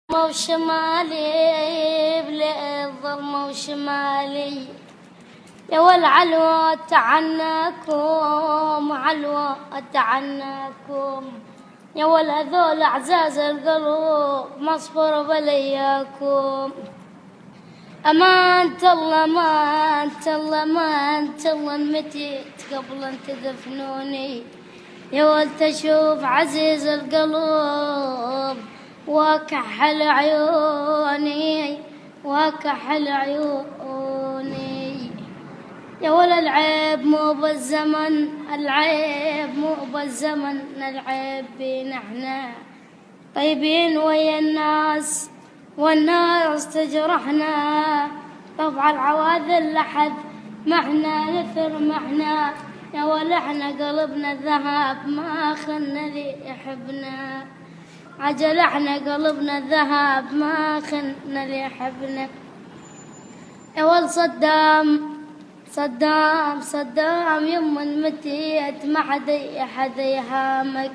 وشمالي بلا الظلمة وشمالي يا والعلوى تعناكم علوى تعناكم يا والهذول أعزاز القلوب مصفر بلياكم أمانة الله أمانة الله أمانة الله متيت قبل أن تدفنوني يا ولد أشوف عزيز القلوب وكحل عيوني وكحل عيوني يا ولا العيب مو بالزمن العيب مو بالزمن العيب بينا احنا طيبين ويا الناس والناس تجرحنا طبع العواذل لحد معنا نثر معنا يا ولا احنا قلبنا ذهب ما خلنا اللي يحبنا عجل احنا قلبنا ذهب ما خلنا اللي يحبنا يا ول صدام صدام صدام يما المتيت ما حدا يهامك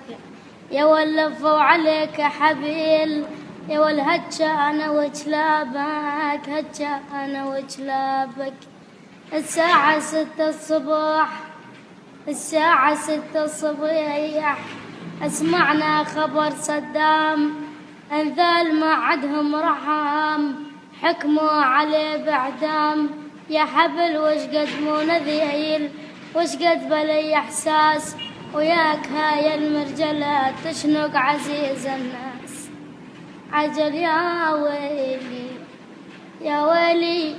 يا ول لفوا عليك حبيل يا ول هجا انا وجلابك هجا انا وجلابك الساعة 6 الصبح الساعة 6 الصبيح اسمعنا خبر صدام انذال ما عدهم رحم حكموا عليه باعدام يا حبل وش قد مو نذيل وش قد بلي احساس وياك هاي المرجلة تشنق عزيز الناس عجل يا ويلي يا ويلي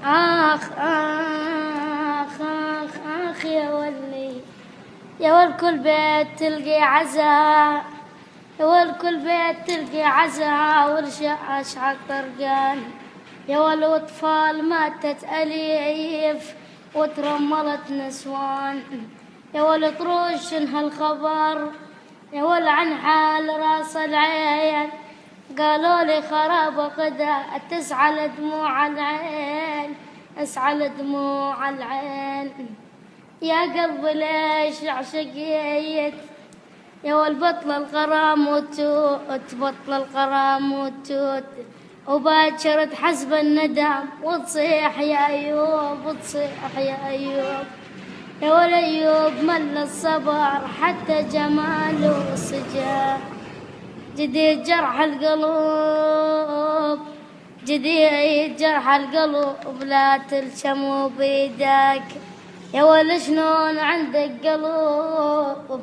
آخ آخ آخ آخ يا ولي يا والكل بيت تلقي عزاء يا والكل بيت تلقي عزاء ورشاش عالطرقان يا والأطفال ماتت أليف وترملت نسوان يا والطروش هالخبر يا وال عن حال راس العين قالوا لي خراب غدا تسعل دموع العين اسعل دموع العين يا قلبي ليش عشقيت يا والبطل الغرام وتوت بطل الغرام وتوت وباكر تحسب الندم وتصيح يا أيوب وتصيح يا أيوب يا والأيوب مل الصبر حتى جماله سجى جديد جرح القلوب جديد جرح القلوب لا تلشموا بيدك يا ول شلون عندك قلوب